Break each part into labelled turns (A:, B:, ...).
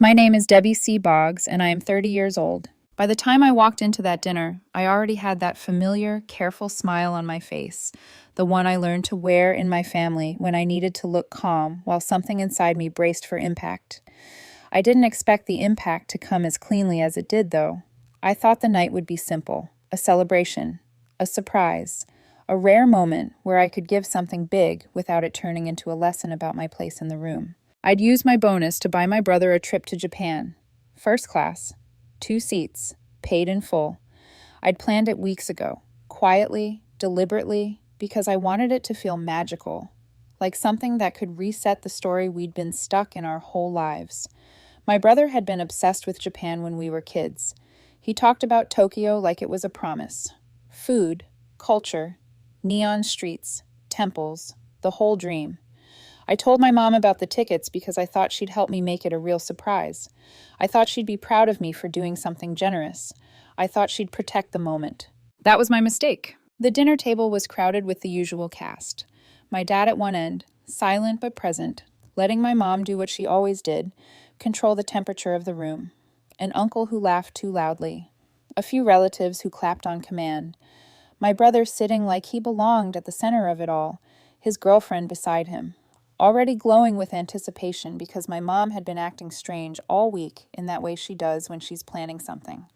A: My name is Debbie C. Boggs, and I am 30 years old. By the time I walked into that dinner, I already had that familiar, careful smile on my face, the one I learned to wear in my family when I needed to look calm while something inside me braced for impact. I didn't expect the impact to come as cleanly as it did, though. I thought the night would be simple, a celebration, a surprise, a rare moment where I could give something big without it turning into a lesson about my place in the room. I'd use my bonus to buy my brother a trip to Japan. First class, 2 seats, paid in full. I'd planned it weeks ago, quietly, deliberately, because I wanted it to feel magical, like something that could reset the story we'd been stuck in our whole lives. My brother had been obsessed with Japan when we were kids. He talked about Tokyo like it was a promise. Food, culture, neon streets, temples, the whole dream. I told my mom about the tickets because I thought she'd help me make it a real surprise. I thought she'd be proud of me for doing something generous. I thought she'd protect the moment. That was my mistake. The dinner table was crowded with the usual cast. My dad at one end, silent but present, letting my mom do what she always did, control the temperature of the room. An uncle who laughed too loudly. A few relatives who clapped on command. My brother sitting like he belonged at the center of it all, his girlfriend beside him. Already glowing with anticipation because my mom had been acting strange all week in that way she does when she's planning something.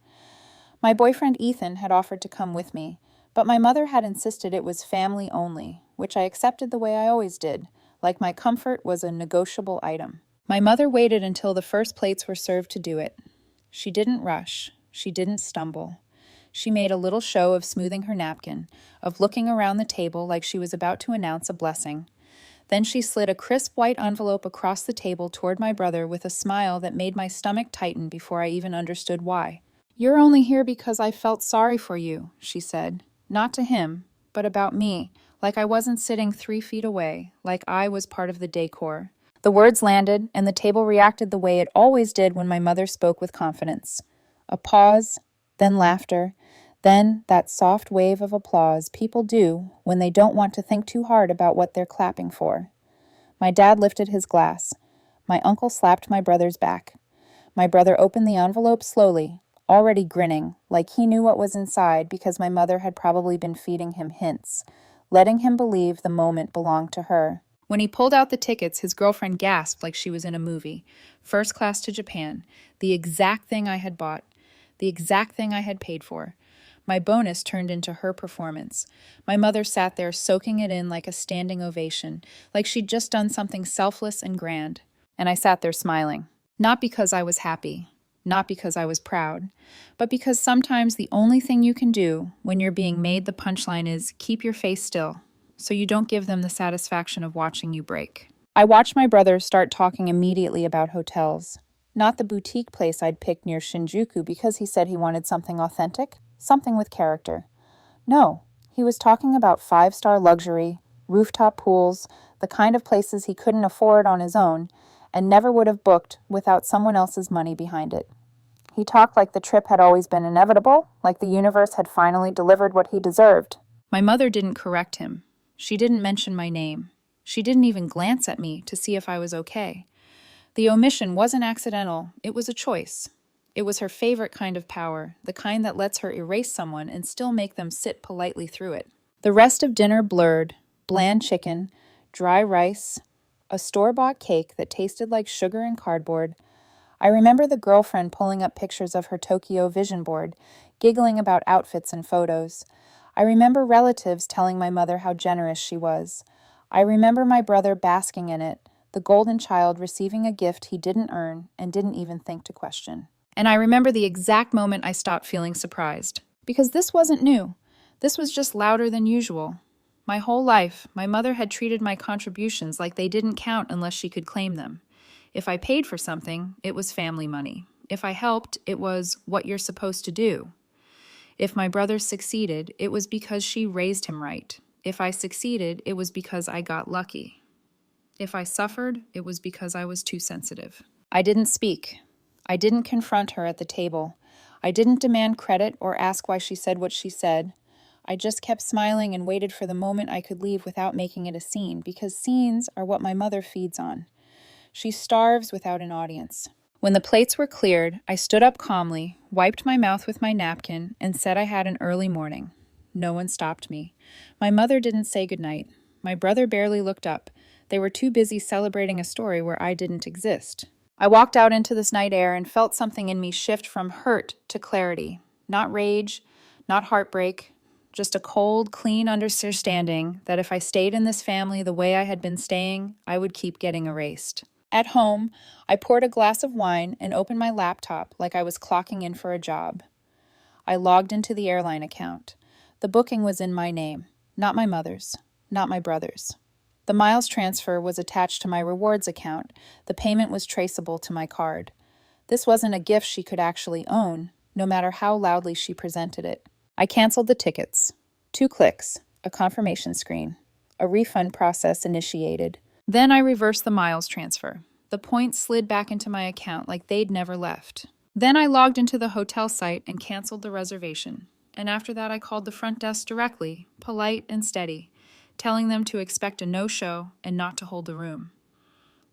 A: My boyfriend Ethan had offered to come with me, but my mother had insisted it was family only, which I accepted the way I always did, like my comfort was a negotiable item. My mother waited until the first plates were served to do it. She didn't rush. She didn't stumble. She made a little show of smoothing her napkin, of looking around the table like she was about to announce a blessing. Then she slid a crisp white envelope across the table toward my brother with a smile that made my stomach tighten before I even understood why. "You're only here because I felt sorry for you," she said. Not to him, but about me, like I wasn't sitting 3 feet away, like I was part of the decor. The words landed, and the table reacted the way it always did when my mother spoke with confidence. A pause, then laughter, then that soft wave of applause people do when they don't want to think too hard about what they're clapping for. My dad lifted his glass. My uncle slapped my brother's back. My brother opened the envelope slowly, already grinning, like he knew what was inside because my mother had probably been feeding him hints, letting him believe the moment belonged to her. When he pulled out the tickets, his girlfriend gasped like she was in a movie. First class to Japan. The exact thing I had bought. The exact thing I had paid for. My bonus turned into her performance. My mother sat there soaking it in like a standing ovation, like she'd just done something selfless and grand. And I sat there smiling. Not because I was happy, not because I was proud, but because sometimes the only thing you can do when you're being made the punchline is keep your face still, so you don't give them the satisfaction of watching you break. I watched my brother start talking immediately about hotels. Not the boutique place I'd picked near Shinjuku because he said he wanted something authentic. Something with character. No, he was talking about 5-star luxury, rooftop pools, the kind of places he couldn't afford on his own and never would have booked without someone else's money behind it. He talked like the trip had always been inevitable, like the universe had finally delivered what he deserved. My mother didn't correct him. She didn't mention my name. She didn't even glance at me to see if I was okay. The omission wasn't accidental. It was a choice. It was her favorite kind of power, the kind that lets her erase someone and still make them sit politely through it. The rest of dinner blurred, bland chicken, dry rice, a store-bought cake that tasted like sugar and cardboard. I remember the girlfriend pulling up pictures of her Tokyo vision board, giggling about outfits and photos. I remember relatives telling my mother how generous she was. I remember my brother basking in it, the golden child receiving a gift he didn't earn and didn't even think to question. And I remember the exact moment I stopped feeling surprised. Because this wasn't new. This was just louder than usual. My whole life, my mother had treated my contributions like they didn't count unless she could claim them. If I paid for something, it was family money. If I helped, it was what you're supposed to do. If my brother succeeded, it was because she raised him right. If I succeeded, it was because I got lucky. If I suffered, it was because I was too sensitive. I didn't speak. I didn't confront her at the table. I didn't demand credit or ask why she said what she said. I just kept smiling and waited for the moment I could leave without making it a scene, because scenes are what my mother feeds on. She starves without an audience. When the plates were cleared, I stood up calmly, wiped my mouth with my napkin, and said I had an early morning. No one stopped me. My mother didn't say goodnight. My brother barely looked up. They were too busy celebrating a story where I didn't exist. I walked out into this night air and felt something in me shift from hurt to clarity. Not rage, not heartbreak, just a cold, clean understanding that if I stayed in this family the way I had been staying, I would keep getting erased. At home, I poured a glass of wine and opened my laptop like I was clocking in for a job. I logged into the airline account. The booking was in my name, not my mother's, not my brother's. The miles transfer was attached to my rewards account. The payment was traceable to my card. This wasn't a gift she could actually own, no matter how loudly she presented it. I canceled the tickets. 2 clicks, a confirmation screen. A refund process initiated. Then I reversed the miles transfer. The points slid back into my account like they'd never left. Then I logged into the hotel site and canceled the reservation. And after that, I called the front desk directly, polite and steady, telling them to expect a no-show and not to hold the room.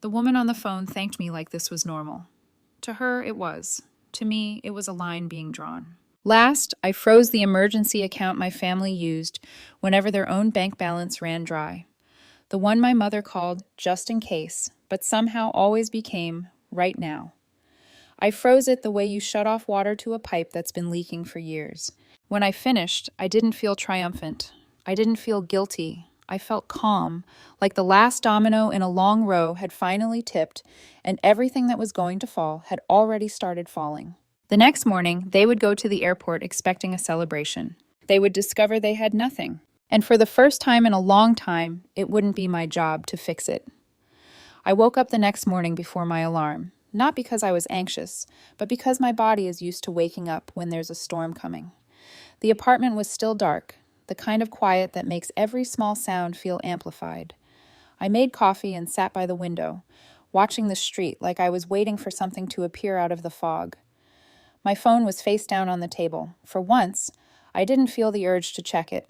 A: The woman on the phone thanked me like this was normal. To her, it was. To me, it was a line being drawn. Last, I froze the emergency account my family used whenever their own bank balance ran dry. The one my mother called just in case, but somehow always became right now. I froze it the way you shut off water to a pipe that's been leaking for years. When I finished, I didn't feel triumphant. I didn't feel guilty. I felt calm, like the last domino in a long row had finally tipped, and everything that was going to fall had already started falling. The next morning, they would go to the airport expecting a celebration. They would discover they had nothing. And for the first time in a long time, it wouldn't be my job to fix it. I woke up the next morning before my alarm, not because I was anxious, but because my body is used to waking up when there's a storm coming. The apartment was still dark, the kind of quiet that makes every small sound feel amplified. I made coffee and sat by the window, watching the street like I was waiting for something to appear out of the fog. My phone was face down on the table. For once, I didn't feel the urge to check it.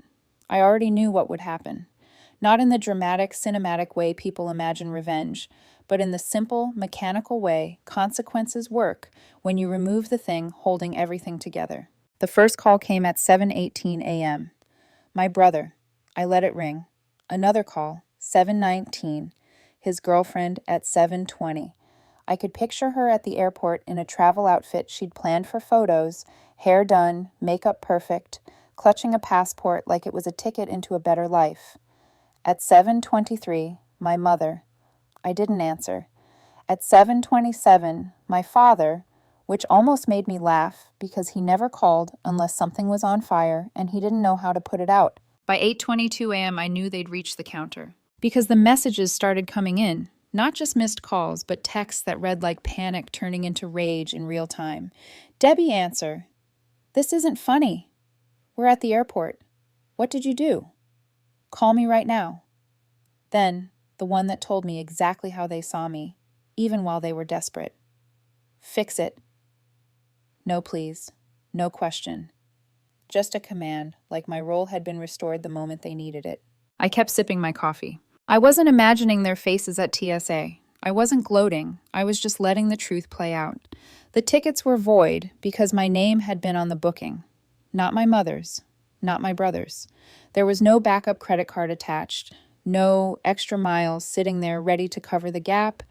A: I already knew what would happen. Not in the dramatic, cinematic way people imagine revenge, but in the simple, mechanical way consequences work when you remove the thing holding everything together. The first call came at 7:18 a.m. My brother. I let it ring. Another call, 7:19. His girlfriend at 7:20. I could picture her at the airport in a travel outfit she'd planned for photos, hair done, makeup perfect, clutching a passport like it was a ticket into a better life. At 7:23, my mother. I didn't answer. At 7:27, my father, which almost made me laugh because he never called unless something was on fire and he didn't know how to put it out. By 8:22 a.m., I knew they'd reached the counter because the messages started coming in, not just missed calls, but texts that read like panic turning into rage in real time. Debbie, answer. This isn't funny. We're at the airport. What did you do? Call me right now. Then, the one that told me exactly how they saw me, even while they were desperate. Fix it. No, please. No question. Just a command, like my role had been restored the moment they needed it. I kept sipping my coffee. I wasn't imagining their faces at TSA. I wasn't gloating. I was just letting the truth play out. The tickets were void because my name had been on the booking. Not my mother's. Not my brother's. There was no backup credit card attached. No extra miles sitting there ready to cover the gap.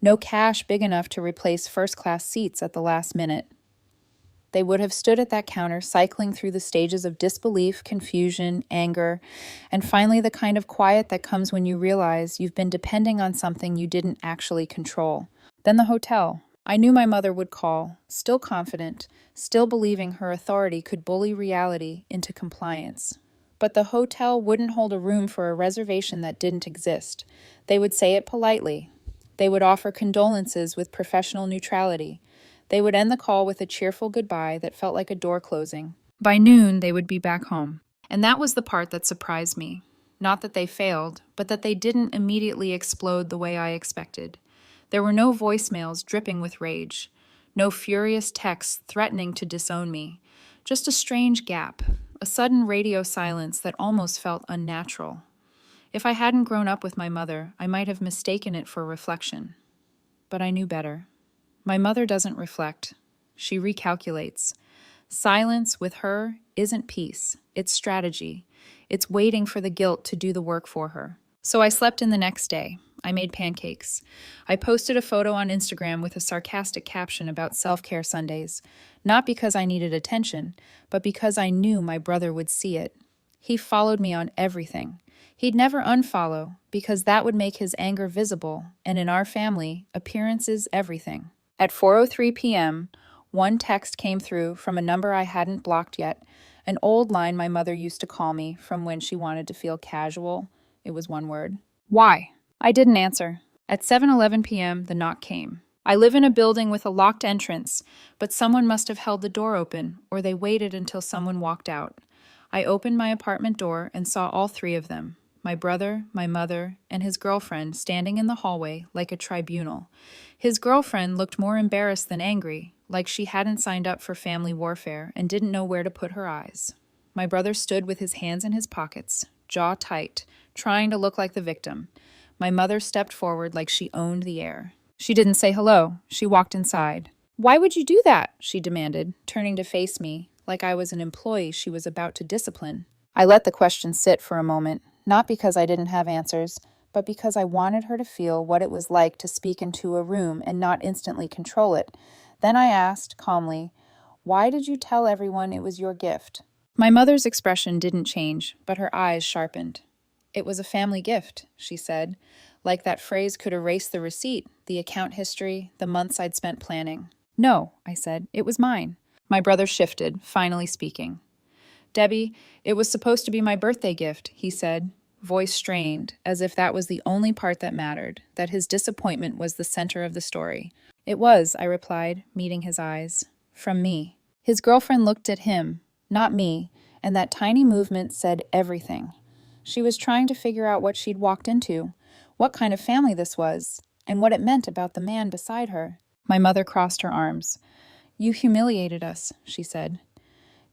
A: No cash big enough to replace first-class seats at the last minute. They would have stood at that counter, cycling through the stages of disbelief, confusion, anger, and finally the kind of quiet that comes when you realize you've been depending on something you didn't actually control. Then the hotel. I knew my mother would call, still confident, still believing her authority could bully reality into compliance. But the hotel wouldn't hold a room for a reservation that didn't exist. They would say it politely. They would offer condolences with professional neutrality. They would end the call with a cheerful goodbye that felt like a door closing. By noon, they would be back home. And that was the part that surprised me. Not that they failed, but that they didn't immediately explode the way I expected. There were no voicemails dripping with rage, no furious texts threatening to disown me, just a strange gap, a sudden radio silence that almost felt unnatural. If I hadn't grown up with my mother, I might have mistaken it for reflection. But I knew better. My mother doesn't reflect. She recalculates. Silence with her isn't peace, it's strategy. It's waiting for the guilt to do the work for her. So I slept in the next day. I made pancakes. I posted a photo on Instagram with a sarcastic caption about self-care Sundays, not because I needed attention, but because I knew my brother would see it. He followed me on everything. He'd never unfollow, because that would make his anger visible, and in our family, appearance is everything. At 4:03 p.m., one text came through from a number I hadn't blocked yet, an old line my mother used to call me from when she wanted to feel casual. It was one word. Why? I didn't answer. At 7:11 p.m., the knock came. I live in a building with a locked entrance, but someone must have held the door open, or they waited until someone walked out. I opened my apartment door and saw all three of them, my brother, my mother, and his girlfriend standing in the hallway like a tribunal. His girlfriend looked more embarrassed than angry, like she hadn't signed up for family warfare and didn't know where to put her eyes. My brother stood with his hands in his pockets, jaw tight, trying to look like the victim. My mother stepped forward like she owned the air. She didn't say hello. She walked inside. "Why would you do that?" she demanded, turning to face me, like I was an employee she was about to discipline. I let the question sit for a moment, not because I didn't have answers, but because I wanted her to feel what it was like to speak into a room and not instantly control it. Then I asked, calmly, "Why did you tell everyone it was your gift?" My mother's expression didn't change, but her eyes sharpened. "It was a family gift," she said, like that phrase could erase the receipt, the account history, the months I'd spent planning. "No," I said, "it was mine." My brother shifted, finally speaking. "Debbie, it was supposed to be my birthday gift," he said, voice strained, as if that was the only part that mattered, that his disappointment was the center of the story. "It was," I replied, meeting his eyes. "From me." His girlfriend looked at him, not me, and that tiny movement said everything. She was trying to figure out what she'd walked into, what kind of family this was, and what it meant about the man beside her. My mother crossed her arms. "You humiliated us," she said.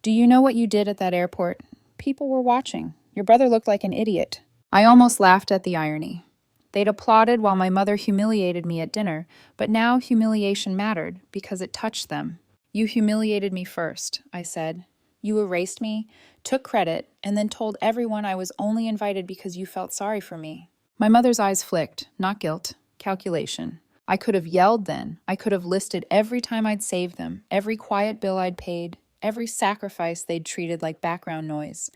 A: "Do you know what you did at that airport? People were watching. Your brother looked like an idiot." I almost laughed at the irony. They'd applauded while my mother humiliated me at dinner, but now humiliation mattered because it touched them. "You humiliated me first," I said. "You erased me, took credit, and then told everyone I was only invited because you felt sorry for me." My mother's eyes flicked, not guilt, calculation. I could have yelled then. I could have listed every time I'd saved them, every quiet bill I'd paid, every sacrifice they'd treated like background noise.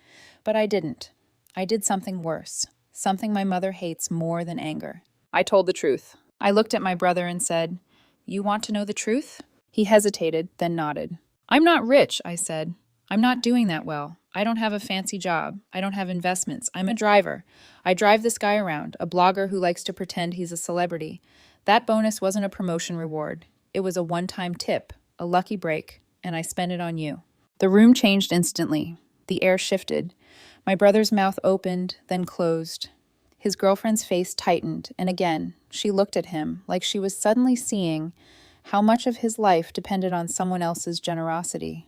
A: But I didn't. I did something worse, something my mother hates more than anger. I told the truth. I looked at my brother and said, "You want to know the truth?" He hesitated, then nodded. "I'm not rich," I said. "I'm not doing that well. I don't have a fancy job. I don't have investments. I'm a driver. I drive this guy around, a blogger who likes to pretend he's a celebrity. That bonus wasn't a promotion reward. It was a one-time tip, a lucky break, and I spent it on you." The room changed instantly. The air shifted. My brother's mouth opened, then closed. His girlfriend's face tightened, and again, she looked at him like she was suddenly seeing how much of his life depended on someone else's generosity.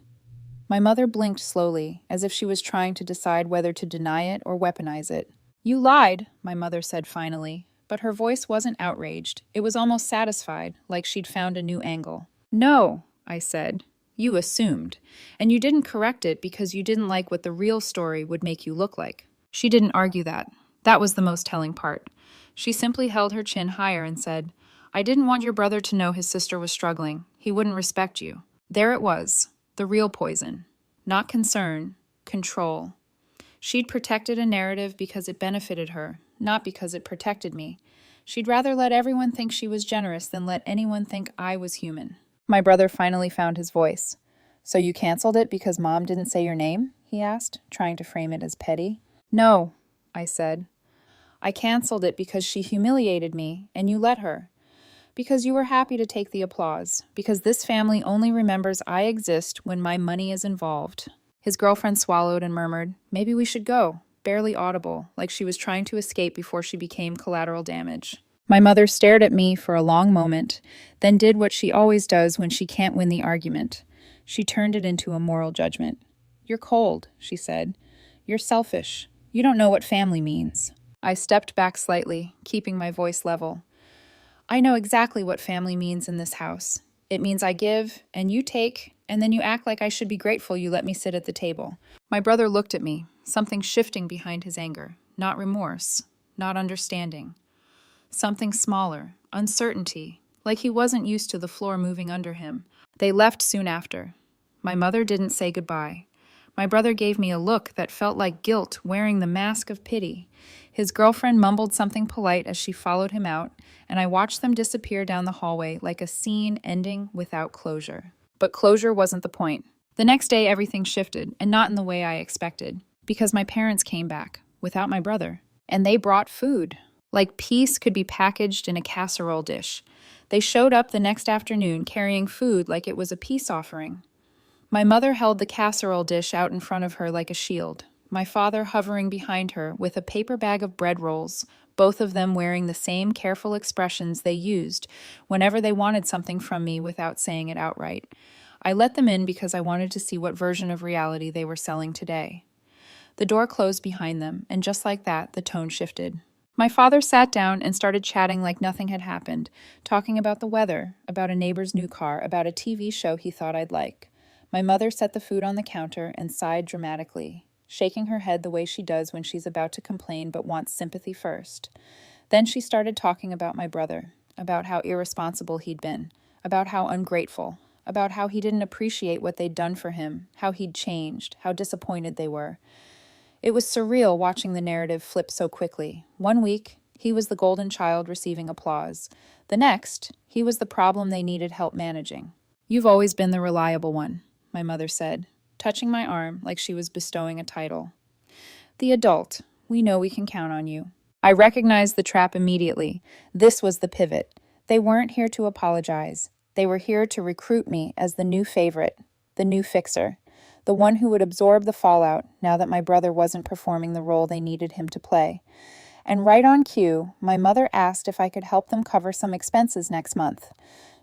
A: My mother blinked slowly, as if she was trying to decide whether to deny it or weaponize it. "You lied," my mother said finally, but her voice wasn't outraged. It was almost satisfied, like she'd found a new angle. "No," I said. "You assumed. And you didn't correct it because you didn't like what the real story would make you look like." She didn't argue that. That was the most telling part. She simply held her chin higher and said, "I didn't want your brother to know his sister was struggling. He wouldn't respect you." There it was, the real poison. Not concern, control. She'd protected a narrative because it benefited her, not because it protected me. She'd rather let everyone think she was generous than let anyone think I was human. My brother finally found his voice. "So you canceled it because Mom didn't say your name?" he asked, trying to frame it as petty. "No," I said. "I canceled it because she humiliated me, and you let her. Because you were happy to take the applause. Because this family only remembers I exist when my money is involved." His girlfriend swallowed and murmured, "Maybe we should go," barely audible, like she was trying to escape before she became collateral damage. My mother stared at me for a long moment, then did what she always does when she can't win the argument. She turned it into a moral judgment. "You're cold," she said. "You're selfish. You don't know what family means." I stepped back slightly, keeping my voice level. "I know exactly what family means in this house. It means I give and you take, and then you act like I should be grateful you let me sit at the table. My brother looked at me, something shifting behind his anger. Not remorse, not understanding. Something smaller, uncertainty, like he wasn't used to the floor moving under him. They left soon after. My mother didn't say goodbye. My brother gave me a look that felt like guilt wearing the mask of pity. His girlfriend mumbled something polite as she followed him out, and I watched them disappear down the hallway like a scene ending without closure. But closure wasn't the point. The next day, everything shifted, and not in the way I expected, because my parents came back, without my brother. And they brought food. Like peace could be packaged in a casserole dish. They showed up the next afternoon carrying food like it was a peace offering. My mother held the casserole dish out in front of her like a shield, my father hovering behind her with a paper bag of bread rolls, both of them wearing the same careful expressions they used whenever they wanted something from me without saying it outright. I let them in because I wanted to see what version of reality they were selling today. The door closed behind them, and just like that, the tone shifted. My father sat down and started chatting like nothing had happened, talking about the weather, about a neighbor's new car, about a TV show he thought I'd like. My mother set the food on the counter and sighed dramatically, shaking her head the way she does when she's about to complain but wants sympathy first. Then she started talking about my brother, about how irresponsible he'd been, about how ungrateful, about how he didn't appreciate what they'd done for him, how he'd changed, how disappointed they were. It was surreal watching the narrative flip so quickly. One week, he was the golden child receiving applause. The next, he was the problem they needed help managing. "You've always been the reliable one," my mother said, touching my arm like she was bestowing a title. "The adult. We know we can count on you." I recognized the trap immediately. This was the pivot. They weren't here to apologize. They were here to recruit me as the new favorite, the new fixer, the one who would absorb the fallout now that my brother wasn't performing the role they needed him to play. And right on cue, my mother asked if I could help them cover some expenses next month,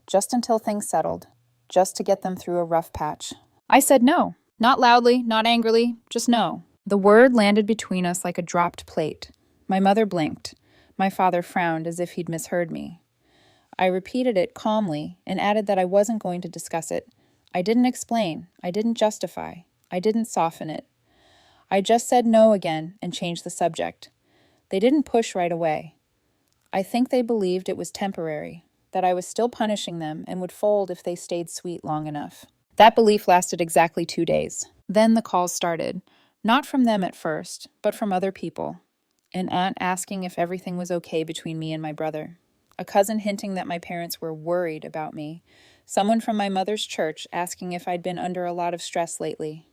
A: just until things settled, just to get them through a rough patch. I said no, not loudly, not angrily, just no. The word landed between us like a dropped plate. My mother blinked. My father frowned as if he'd misheard me. I repeated it calmly and added that I wasn't going to discuss it. I didn't explain. I didn't justify. I didn't soften it. I just said no again and changed the subject. They didn't push right away. I think they believed it was temporary, that I was still punishing them and would fold if they stayed sweet long enough. That belief lasted exactly 2 days. Then the calls started. Not from them at first, but from other people. An aunt asking if everything was okay between me and my brother. A cousin hinting that my parents were worried about me. Someone from my mother's church asking if I'd been under a lot of stress lately.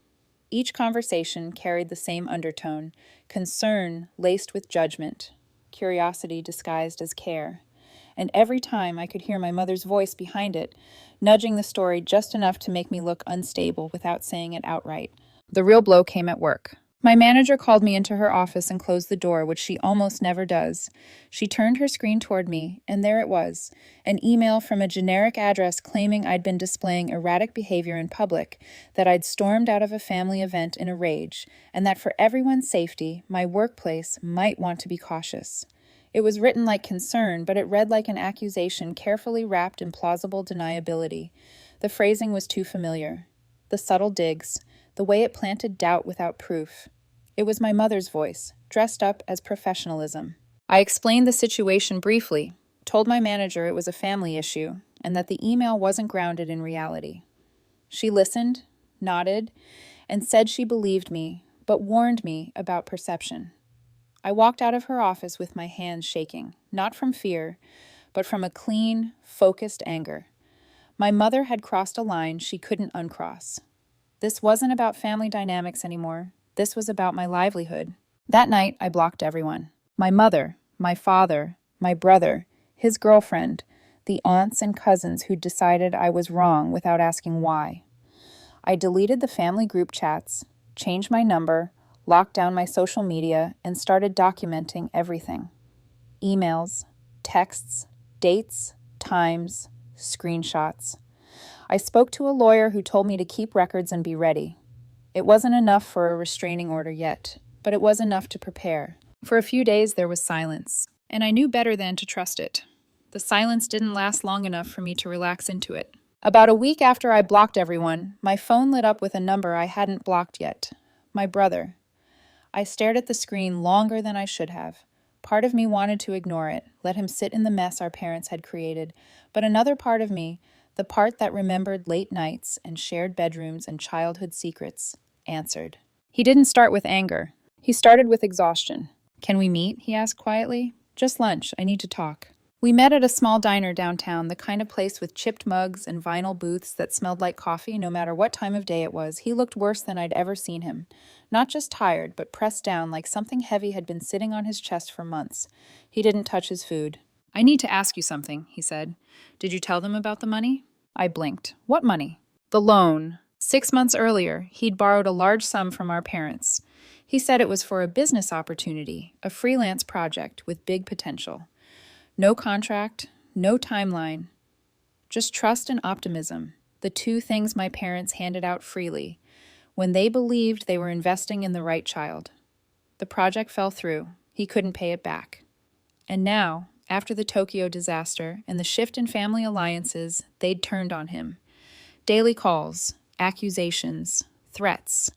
A: Each conversation carried the same undertone, concern laced with judgment, curiosity disguised as care. And every time I could hear my mother's voice behind it, nudging the story just enough to make me look unstable without saying it outright. The real blow came at work. My manager called me into her office and closed the door, which she almost never does. She turned her screen toward me, and there it was, an email from a generic address claiming I'd been displaying erratic behavior in public, that I'd stormed out of a family event in a rage, and that for everyone's safety, my workplace might want to be cautious. It was written like concern, but it read like an accusation carefully wrapped in plausible deniability. The phrasing was too familiar. The subtle digs, the way it planted doubt without proof. It was my mother's voice, dressed up as professionalism. I explained the situation briefly, told my manager it was a family issue, and that the email wasn't grounded in reality. She listened, nodded, and said she believed me, but warned me about perception. I walked out of her office with my hands shaking, not from fear, but from a clean, focused anger. My mother had crossed a line she couldn't uncross. This wasn't about family dynamics anymore. This was about my livelihood. That night, I blocked everyone. My mother, my father, my brother, his girlfriend, the aunts and cousins who decided I was wrong without asking why. I deleted the family group chats, changed my number, locked down my social media, and started documenting everything. Emails, texts, dates, times, screenshots. I spoke to a lawyer who told me to keep records and be ready. It wasn't enough for a restraining order yet, but it was enough to prepare. For a few days there was silence, and I knew better than to trust it. The silence didn't last long enough for me to relax into it. About a week after I blocked everyone, my phone lit up with a number I hadn't blocked yet. My brother. I stared at the screen longer than I should have. Part of me wanted to ignore it, let him sit in the mess our parents had created, but another part of me, the part that remembered late nights and shared bedrooms and childhood secrets, answered. He didn't start with anger. He started with exhaustion. "Can we meet?" he asked quietly. "Just lunch. I need to talk." We met at a small diner downtown, the kind of place with chipped mugs and vinyl booths that smelled like coffee no matter what time of day it was. He looked worse than I'd ever seen him. Not just tired, but pressed down like something heavy had been sitting on his chest for months. He didn't touch his food. "I need to ask you something," he said. "Did you tell them about the money?" I blinked. "What money?" "The loan. 6 months earlier, he'd borrowed a large sum from our parents. He said it was for a business opportunity, a freelance project with big potential. No contract, no timeline, just trust and optimism, the two things my parents handed out freely, when they believed they were investing in the right child. The project fell through. He couldn't pay it back. And now, after the Tokyo disaster and the shift in family alliances, they'd turned on him. Daily calls, accusations, threats.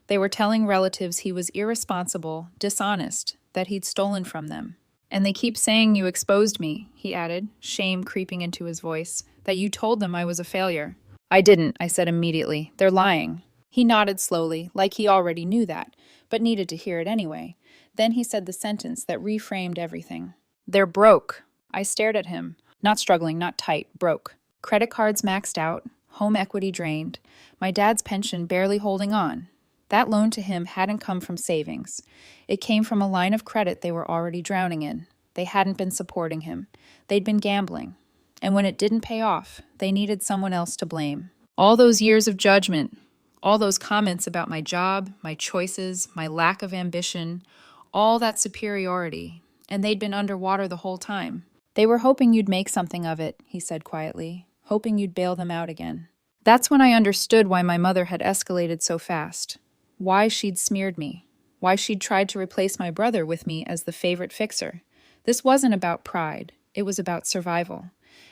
A: They were telling relatives he was irresponsible, dishonest, that he'd stolen from them. "And they keep saying you exposed me," he added, shame creeping into his voice, "that you told them I was a failure." "I didn't," I said immediately. "They're lying." He nodded slowly, like he already knew that, but needed to hear it anyway. Then he said the sentence that reframed everything. "They're broke." I stared at him. Not struggling, not tight, broke. Credit cards maxed out, home equity drained, my dad's pension barely holding on. That loan to him hadn't come from savings. It came from a line of credit they were already drowning in. They hadn't been supporting him. They'd been gambling. And when it didn't pay off, they needed someone else to blame. All those years of judgment, all those comments about my job, my choices, my lack of ambition, all that superiority, and they'd been underwater the whole time. "They were hoping you'd make something of it," he said quietly, "hoping you'd bail them out again." That's when I understood why my mother had escalated so fast. Why she'd smeared me. Why she'd tried to replace my brother with me as the favorite fixer. This wasn't about pride. It was about survival.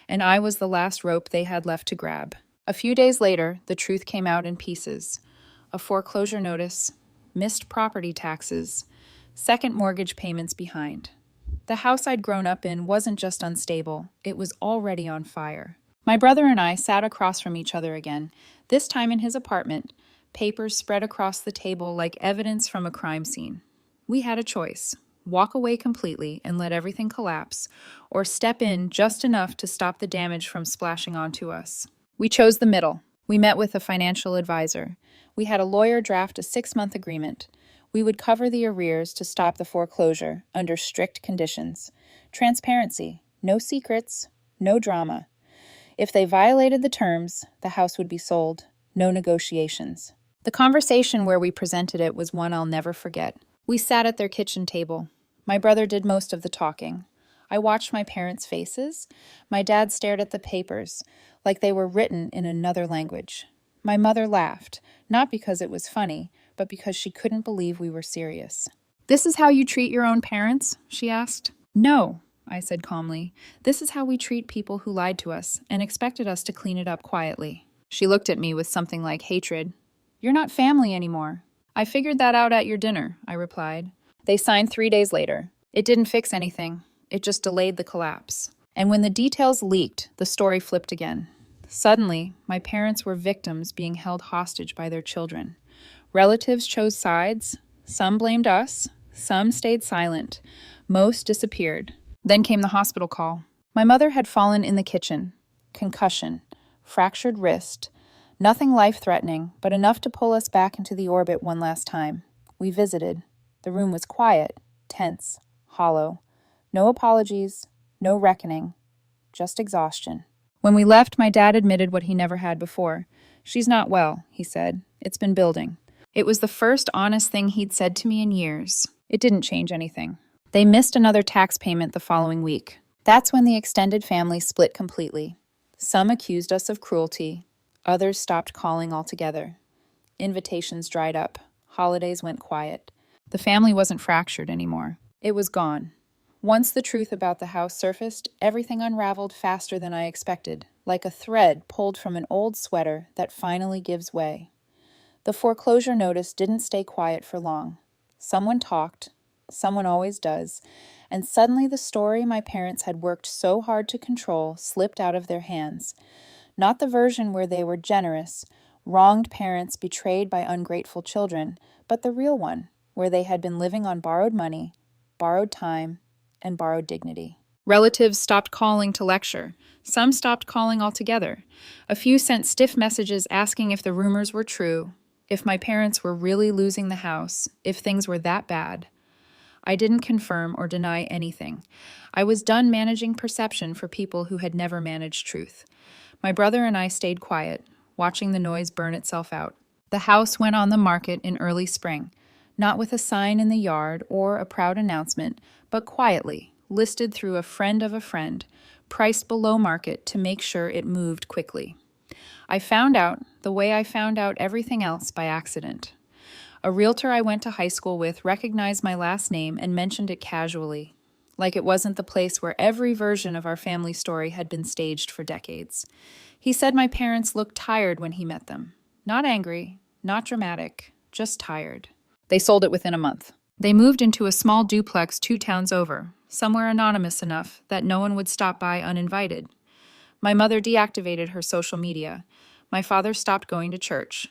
A: And I was the last rope they had left to grab. A few days later, the truth came out in pieces. A foreclosure notice, missed property taxes, second mortgage payments behind. The house I'd grown up in wasn't just unstable, it was already on fire. My brother and I sat across from each other again, this time in his apartment, papers spread across the table like evidence from a crime scene. We had a choice: walk away completely and let everything collapse, or step in just enough to stop the damage from splashing onto us. We chose the middle. We met with a financial advisor. We had a lawyer draft a 6-month agreement. We would cover the arrears to stop the foreclosure under strict conditions. Transparency, no secrets, no drama. If they violated the terms, the house would be sold. No negotiations. The conversation where we presented it was one I'll never forget. We sat at their kitchen table. My brother did most of the talking. I watched my parents' faces. My dad stared at the papers, like they were written in another language. My mother laughed, not because it was funny, but because she couldn't believe we were serious. "This is how you treat your own parents?" she asked. "No," I said calmly. "This is how we treat people who lied to us and expected us to clean it up quietly." She looked at me with something like hatred. "You're not family anymore." "I figured that out at your dinner," I replied. They signed 3 days later. It didn't fix anything. It just delayed the collapse. And when the details leaked, the story flipped again. Suddenly, my parents were victims being held hostage by their children. Relatives chose sides. Some blamed us. Some stayed silent. Most disappeared. Then came the hospital call. My mother had fallen in the kitchen. Concussion. Fractured wrist. Nothing life-threatening, but enough to pull us back into the orbit one last time. We visited. The room was quiet, tense, hollow. No apologies, no reckoning, just exhaustion. When we left, my dad admitted what he never had before. "She's not well," he said. "It's been building." It was the first honest thing he'd said to me in years. It didn't change anything. They missed another tax payment the following week. That's when the extended family split completely. Some accused us of cruelty. Others stopped calling altogether. Invitations dried up. Holidays went quiet. The family wasn't fractured anymore. It was gone. Once the truth about the house surfaced, everything unraveled faster than I expected. like a thread pulled from an old sweater that finally gives way. The foreclosure notice didn't stay quiet for long. Someone talked, someone always does, and suddenly the story my parents had worked so hard to control slipped out of their hands. Not the version where they were generous, wronged parents betrayed by ungrateful children, but the real one, where they had been living on borrowed money, borrowed time, and borrowed dignity. Relatives stopped calling to lecture. Some stopped calling altogether. A few sent stiff messages asking if the rumors were true, if my parents were really losing the house, if things were that bad. I didn't confirm or deny anything. I was done managing perception for people who had never managed truth. My brother and I stayed quiet, watching the noise burn itself out. The house went on the market in early spring, not with a sign in the yard or a proud announcement, but quietly, listed through a friend of a friend, priced below market to make sure it moved quickly. I found out, the way I found out everything else, by accident. A realtor I went to high school with recognized my last name and mentioned it casually, like it wasn't the place where every version of our family story had been staged for decades. He said my parents looked tired when he met them. Not angry, not dramatic, just tired. They sold it within a month. They moved into a small duplex 2 towns over, somewhere anonymous enough that no one would stop by uninvited. My mother deactivated her social media. My father stopped going to church.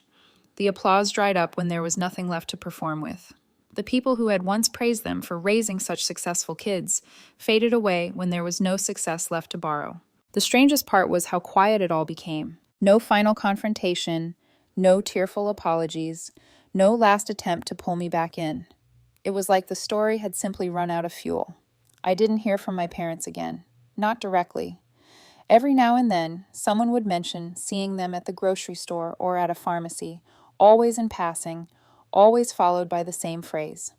A: The applause dried up when there was nothing left to perform with. The people who had once praised them for raising such successful kids faded away when there was no success left to borrow. The strangest part was how quiet it all became. No final confrontation, no tearful apologies, no last attempt to pull me back in. It was like the story had simply run out of fuel. I didn't hear from my parents again. Not directly. Every now and then, someone would mention seeing them at the grocery store or at a pharmacy, always in passing, always followed by the same phrase.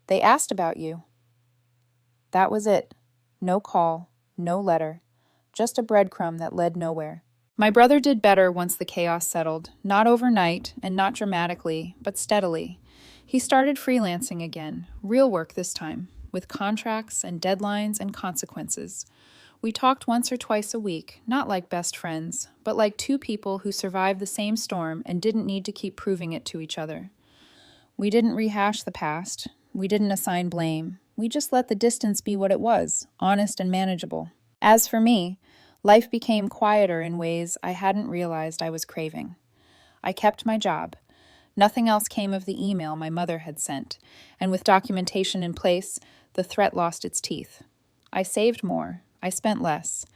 A: They asked about you. That was it. No call, no letter, just a breadcrumb that led nowhere. My brother did better once the chaos settled, not overnight and not dramatically, but steadily. He started freelancing again, real work this time, with contracts and deadlines and consequences. We talked once or twice a week, not like best friends, but like 2 people who survived the same storm and didn't need to keep proving it to each other. We didn't rehash the past. We didn't assign blame. We just let the distance be what it was, honest and manageable. As for me, life became quieter in ways I hadn't realized I was craving. I kept my job. Nothing else came of the email my mother had sent, and with documentation in place, the threat lost its teeth. I saved more. I spent less.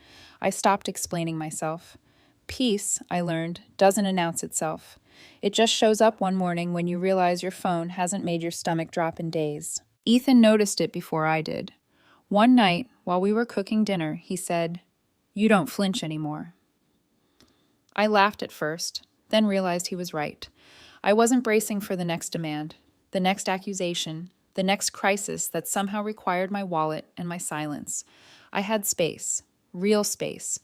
A: I stopped explaining myself. Peace, I learned, doesn't announce itself. It just shows up one morning when you realize your phone hasn't made your stomach drop in days. Ethan noticed it before I did. One night, while we were cooking dinner, he said, "You don't flinch anymore." I laughed at first, then realized he was right. I wasn't bracing for the next demand, the next accusation, the next crisis that somehow required my wallet and my silence. I had space, real space,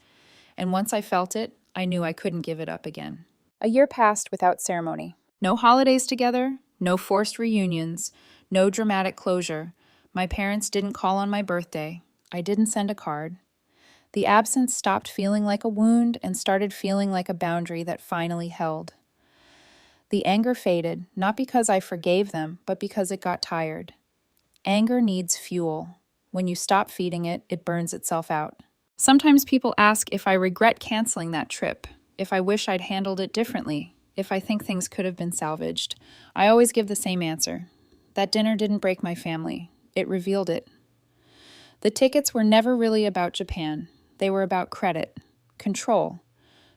A: and once I felt it, I knew I couldn't give it up again. A year passed without ceremony. No holidays together, no forced reunions, no dramatic closure. My parents didn't call on my birthday. I didn't send a card. The absence stopped feeling like a wound and started feeling like a boundary that finally held. The anger faded, not because I forgave them, but because it got tired. Anger needs fuel. When you stop feeding it, it burns itself out. Sometimes people ask if I regret canceling that trip, if I wish I'd handled it differently, if I think things could have been salvaged. I always give the same answer. That dinner didn't break my family. It revealed it. The tickets were never really about Japan. They were about credit, control,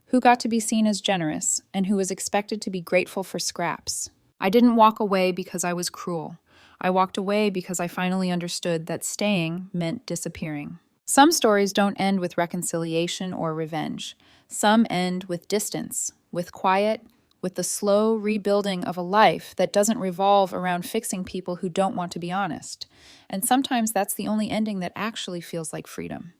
A: who got to be seen as generous, and who was expected to be grateful for scraps. I didn't walk away because I was cruel. I walked away because I finally understood that staying meant disappearing. Some stories don't end with reconciliation or revenge. Some end with distance, with quiet, with the slow rebuilding of a life that doesn't revolve around fixing people who don't want to be honest. And sometimes that's the only ending that actually feels like freedom.